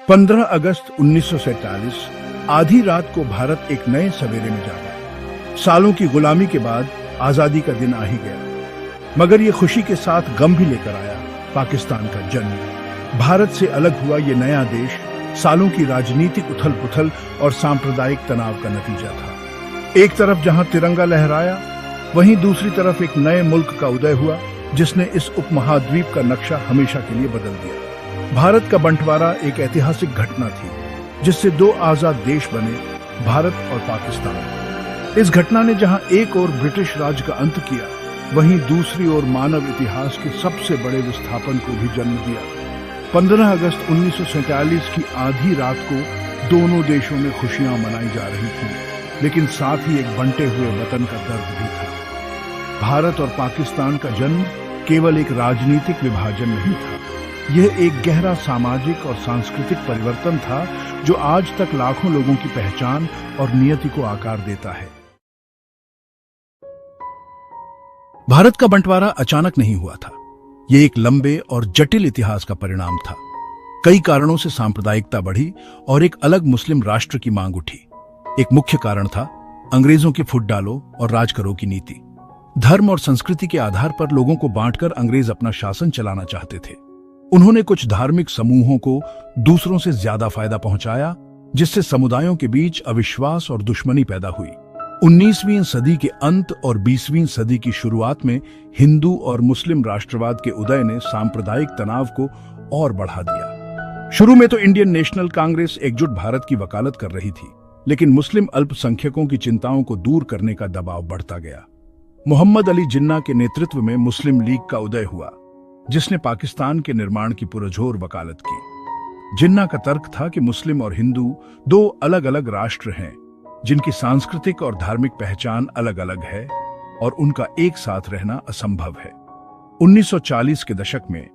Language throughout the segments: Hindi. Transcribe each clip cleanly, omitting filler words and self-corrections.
15 अगस्त 1947 आधी रात को भारत एक नए सवेरे में जागा। सालों की गुलामी के बाद आजादी का दिन आ ही गया, मगर ये खुशी के साथ गम भी लेकर आया। पाकिस्तान का जन्म, भारत से अलग हुआ ये नया देश सालों की राजनीतिक उथल पुथल और सांप्रदायिक तनाव का नतीजा था। एक तरफ जहां तिरंगा लहराया, वहीं दूसरी तरफ एक नए मुल्क का उदय हुआ जिसने इस उपमहाद्वीप का नक्शा हमेशा के लिए बदल दिया। भारत का बंटवारा एक ऐतिहासिक घटना थी जिससे दो आजाद देश बने, भारत और पाकिस्तान। इस घटना ने जहां एक ओर ब्रिटिश राज का अंत किया, वहीं दूसरी ओर मानव इतिहास के सबसे बड़े विस्थापन को भी जन्म दिया। 15 अगस्त 1947 की आधी रात को दोनों देशों में खुशियां मनाई जा रही थी, लेकिन साथ ही एक बंटे हुए वतन का दर्द भी था। भारत और पाकिस्तान का जन्म केवल एक राजनीतिक विभाजन नहीं था, यह एक गहरा सामाजिक और सांस्कृतिक परिवर्तन था जो आज तक लाखों लोगों की पहचान और नियति को आकार देता है। भारत का बंटवारा अचानक नहीं हुआ था, यह एक लंबे और जटिल इतिहास का परिणाम था। कई कारणों से सांप्रदायिकता बढ़ी और एक अलग मुस्लिम राष्ट्र की मांग उठी। एक मुख्य कारण था अंग्रेजों के फुट डालो और राज करो की नीति। धर्म और संस्कृति के आधार पर लोगों को बांटकर अंग्रेज अपना शासन चलाना चाहते थे। उन्होंने कुछ धार्मिक समूहों को दूसरों से ज्यादा फायदा पहुंचाया, जिससे समुदायों के बीच अविश्वास और दुश्मनी पैदा हुई। 19वीं सदी के अंत और 20वीं सदी की शुरुआत में हिंदू और मुस्लिम राष्ट्रवाद के उदय ने सांप्रदायिक तनाव को और बढ़ा दिया। शुरू में तो इंडियन नेशनल कांग्रेस एकजुट भारत की वकालत कर रही थी, लेकिन मुस्लिम अल्पसंख्यकों की चिंताओं को दूर करने का दबाव बढ़ता गया। मोहम्मद अली जिन्ना के नेतृत्व में मुस्लिम लीग का उदय हुआ, जिसने पाकिस्तान के निर्माण की पुरजोर वकालत की। जिन्ना का तर्क था कि मुस्लिम और हिंदू दो अलग अलग राष्ट्र हैं, जिनकी सांस्कृतिक और धार्मिक पहचान अलग अलग है और उनका एक साथ रहना असंभव है। 1940 के दशक में,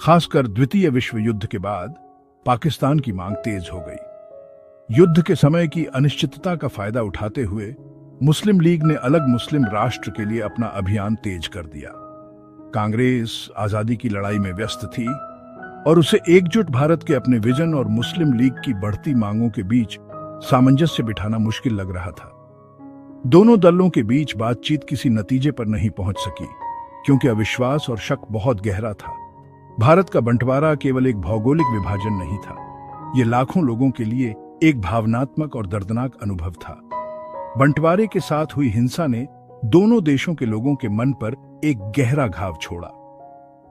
खासकर द्वितीय विश्व युद्ध के बाद, पाकिस्तान की मांग तेज हो गई। युद्ध के समय की अनिश्चितता का फायदा उठाते हुए मुस्लिम लीग ने अलग मुस्लिम राष्ट्र के लिए अपना अभियान तेज कर दिया। कांग्रेस आजादी की लड़ाई में व्यस्त थी और उसे एकजुट भारत के अपने विजन और मुस्लिम लीग की बढ़ती मांगों के बीच सामंजस्य बिठाना मुश्किल लग रहा था। दोनों दलों के बीच बातचीत किसी नतीजे पर नहीं पहुंच सकी, क्योंकि अविश्वास और शक बहुत गहरा था। भारत का बंटवारा केवल एक भौगोलिक विभाजन नहीं था, ये लाखों लोगों के लिए एक भावनात्मक और दर्दनाक अनुभव था। बंटवारे के साथ हुई हिंसा ने दोनों देशों के लोगों के मन पर एक गहरा घाव छोड़ा।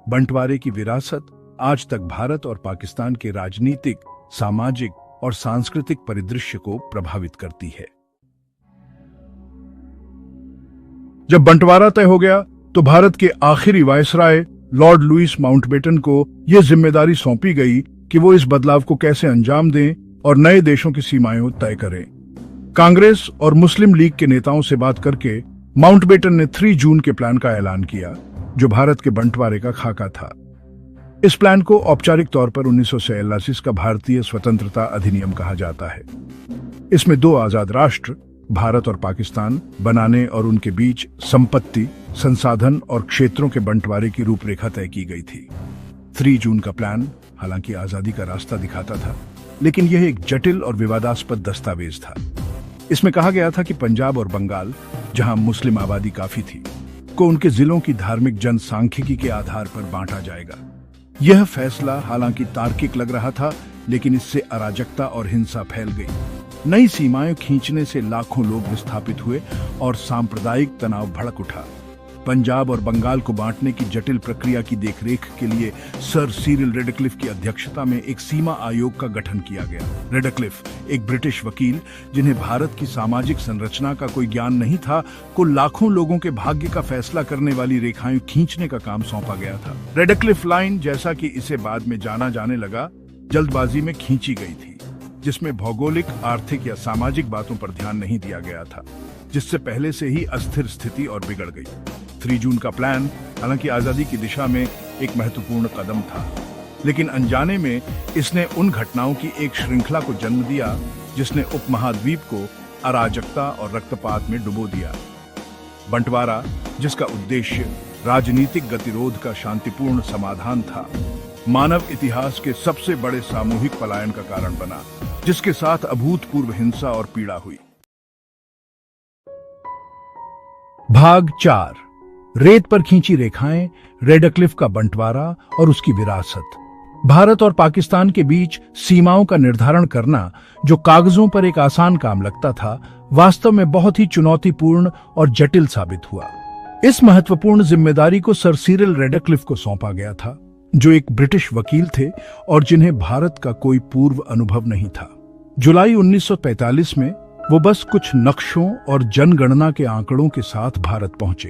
बंटवारे की विरासत आज तक भारत और पाकिस्तान के राजनीतिक, सामाजिक और सांस्कृतिक परिदृश्य को प्रभावित करती है। जब बंटवारा तय हो गया तो भारत के आखिरी वायसराय लॉर्ड लुईस माउंटबेटन को यह जिम्मेदारी सौंपी गई कि वो इस बदलाव को कैसे अंजाम दें और नए देशों की सीमाएं तय करें। कांग्रेस और मुस्लिम लीग के नेताओं से बात करके माउंटबेटन ने 3 जून के प्लान का ऐलान किया, जो भारत के बंटवारे का खाका था। इस प्लान को औपचारिक तौर पर 1947 का भारतीय स्वतंत्रता अधिनियम कहा जाता है। इसमें 2 आजाद राष्ट्र, भारत और पाकिस्तान, बनाने और उनके बीच संपत्ति, संसाधन और क्षेत्रों के बंटवारे की रूपरेखा तय की गई थी। 3 जून का प्लान हालांकि आजादी का रास्ता दिखाता था, लेकिन यह एक जटिल और विवादास्पद दस्तावेज था। इसमें कहा गया था कि पंजाब और बंगाल, जहां मुस्लिम आबादी काफी थी, को उनके जिलों की धार्मिक जनसांख्यिकी के आधार पर बांटा जाएगा। यह फैसला हालांकि तार्किक लग रहा था, लेकिन इससे अराजकता और हिंसा फैल गई। नई सीमाएं खींचने से लाखों लोग विस्थापित हुए और सांप्रदायिक तनाव भड़क उठा। पंजाब और बंगाल को बांटने की जटिल प्रक्रिया की देखरेख के लिए सर सिरिल रेडक्लिफ की अध्यक्षता में एक सीमा आयोग का गठन किया गया। रेडक्लिफ, एक ब्रिटिश वकील जिन्हें भारत की सामाजिक संरचना का कोई ज्ञान नहीं था, को लाखों लोगों के भाग्य का फैसला करने वाली रेखाएं खींचने का काम सौंपा गया था। रेडक्लिफ लाइन, जैसा कि इसे बाद में जाना जाने लगा, जल्दबाजी में खींची गई थी, जिसमें भौगोलिक, आर्थिक या सामाजिक बातों पर ध्यान नहीं दिया गया था, जिससे पहले से ही अस्थिर स्थिति और बिगड़ गई। 3 जून का प्लान हालांकि आजादी की दिशा में एक महत्वपूर्ण कदम था, लेकिन अनजाने में इसने उन घटनाओं की एक श्रृंखला को जन्म दिया जिसने उपमहाद्वीप को अराजकता और रक्तपात में डुबो दिया। बंटवारा, जिसका उद्देश्य राजनीतिक गतिरोध का शांतिपूर्ण समाधान था, मानव इतिहास के सबसे बड़े सामूहिक पलायन का कारण बना, जिसके साथ अभूतपूर्व हिंसा और पीड़ा हुई। भाग 4। रेत पर खींची रेखाएं, रेडक्लिफ का बंटवारा और उसकी विरासत। भारत और पाकिस्तान के बीच सीमाओं का निर्धारण करना, जो कागजों पर एक आसान काम लगता था, वास्तव में बहुत ही चुनौतीपूर्ण और जटिल साबित हुआ। इस महत्वपूर्ण जिम्मेदारी को सर सिरिल रेडक्लिफ को सौंपा गया था, जो एक ब्रिटिश वकील थे और जिन्हें भारत का कोई पूर्व अनुभव नहीं था। जुलाई 1945 में वो बस कुछ नक्शों और जनगणना के आंकड़ों के साथ भारत पहुंचे।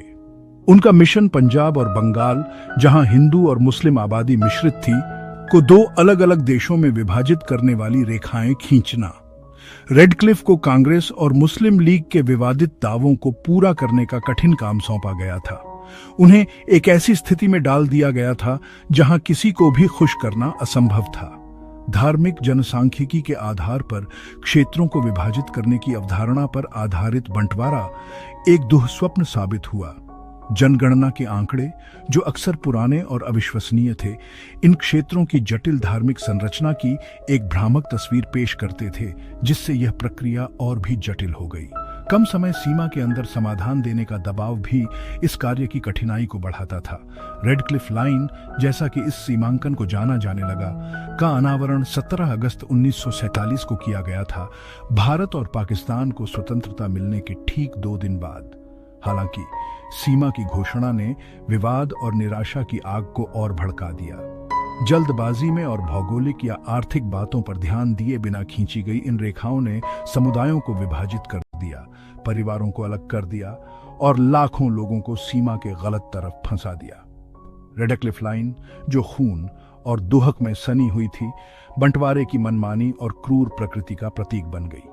उनका मिशन पंजाब और बंगाल, जहां हिंदू और मुस्लिम आबादी मिश्रित थी, को दो अलग अलग देशों में विभाजित करने वाली रेखाएं खींचना। रेडक्लिफ को कांग्रेस और मुस्लिम लीग के विवादित दावों को पूरा करने का कठिन काम सौंपा गया था। उन्हें एक ऐसी स्थिति में डाल दिया गया था जहां किसी को भी खुश करना असंभव था। धार्मिक जनसांख्यिकी के आधार पर क्षेत्रों को विभाजित करने की अवधारणा पर आधारित बंटवारा एक दुःस्वप्न साबित हुआ। जनगणना के आंकड़े, जो अक्सर पुराने और अविश्वसनीय थे, इन क्षेत्रों की जटिल धार्मिक संरचना की एक भ्रामक तस्वीर पेश करते थे, जिससे यह प्रक्रिया और भी जटिल हो गई। कम समय सीमा के अंदर समाधान देने का दबाव भी इस कार्य की कठिनाई को बढ़ाता था। रेडक्लिफ लाइन, जैसा कि इस सीमांकन को जाना जाने लगा, का अनावरण 17 अगस्त 1947 को किया गया था, भारत और पाकिस्तान को स्वतंत्रता मिलने के ठीक 2 दिन बाद। हालांकि सीमा की घोषणा ने विवाद और निराशा की आग को और भड़का दिया। जल्दबाजी में और भौगोलिक या आर्थिक बातों पर ध्यान दिए बिना खींची गई इन रेखाओं ने समुदायों को विभाजित कर दिया, परिवारों को अलग कर दिया और लाखों लोगों को सीमा के गलत तरफ फंसा दिया। रेडक्लिफ लाइन, जो खून और दुहक में सनी हुई थी, बंटवारे की मनमानी और क्रूर प्रकृति का प्रतीक बन गई।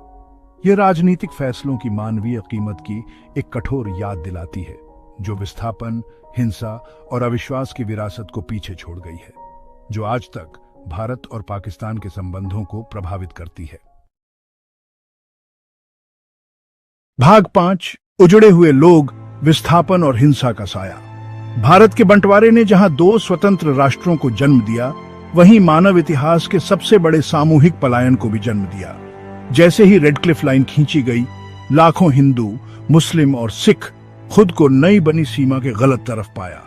यह राजनीतिक फैसलों की मानवीय कीमत की एक कठोर याद दिलाती है, जो विस्थापन, हिंसा और अविश्वास की विरासत को पीछे छोड़ गई है, जो आज तक भारत और पाकिस्तान के संबंधों को प्रभावित करती है। भाग 5। उजड़े हुए लोग, विस्थापन और हिंसा का साया। भारत के बंटवारे ने जहां 2 स्वतंत्र राष्ट्रों को जन्म दिया, वहीं मानव इतिहास के सबसे बड़े सामूहिक पलायन को भी जन्म दिया। जैसे ही रेडक्लिफ लाइन खींची गई, लाखों हिंदू, मुस्लिम और सिख खुद को नई बनी सीमा के गलत तरफ पाया,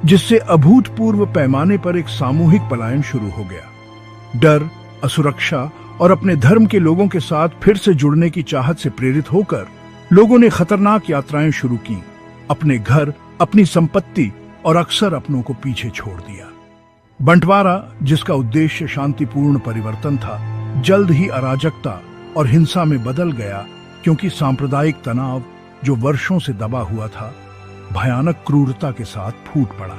जिससे अभूतपूर्व पैमाने पर एक सामूहिक पलायन शुरू हो गया। डर, असुरक्षा और अपने धर्म के लोगों के साथ फिर से जुड़ने की चाहत से प्रेरित होकर लोगों ने खतरनाक यात्राएं शुरू की, अपने घर, अपनी संपत्ति और अक्सर अपनों को पीछे छोड़ दिया। बंटवारा, जिसका उद्देश्य शांतिपूर्ण परिवर्तन था, जल्द ही अराजकता और हिंसा में बदल गया, क्योंकि सांप्रदायिक तनाव, जो वर्षों से दबा हुआ था, भयानक क्रूरता के साथ फूट पड़ा।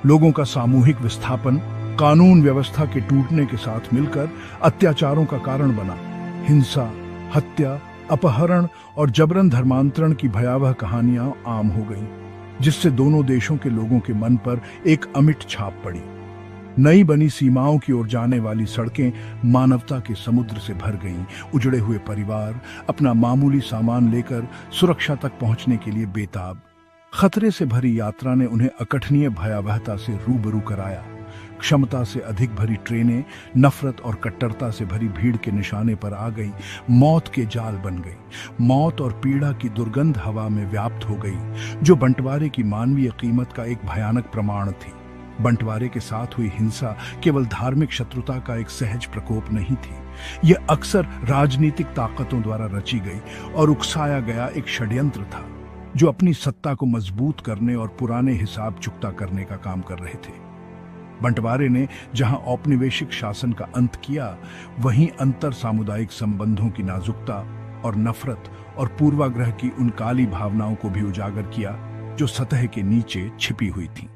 लोगों का सामूहिक विस्थापन कानून व्यवस्था के टूटने के साथ मिलकर अत्याचारों का कारण बना। हिंसा, हत्या, अपहरण और जबरन धर्मांतरण की भयावह कहानियां आम हो गईं, जिससे दोनों देशों के लोगों के मन पर एक अमिट छाप पड़ी। नई बनी सीमाओं की ओर जाने वाली सड़कें मानवता के समुद्र से भर गईं। उजड़े हुए परिवार अपना मामूली सामान लेकर सुरक्षा तक पहुंचने के लिए बेताब। खतरे से भरी यात्रा ने उन्हें अकठनीय भयावहता से रूबरू कराया। क्षमता से अधिक भरी ट्रेनें नफरत और कट्टरता से भरी भीड़ के निशाने पर आ गई, मौत के जाल बन गई। मौत और पीड़ा की दुर्गंध हवा में व्याप्त हो गई, जो बंटवारे की मानवीय कीमत का एक भयानक प्रमाण थी। बंटवारे के साथ हुई हिंसा केवल धार्मिक शत्रुता का एक सहज प्रकोप नहीं थी, यह अक्सर राजनीतिक ताकतों द्वारा रची गई और उकसाया गया एक षड्यंत्र था, जो अपनी सत्ता को मजबूत करने और पुराने हिसाब चुकता करने का काम कर रहे थे। बंटवारे ने जहां औपनिवेशिक शासन का अंत किया, वहीं अंतर सामुदायिक संबंधों की नाजुकता और नफरत और पूर्वाग्रह की उन काली भावनाओं को भी उजागर किया, जो सतह के नीचे छिपी हुई थी।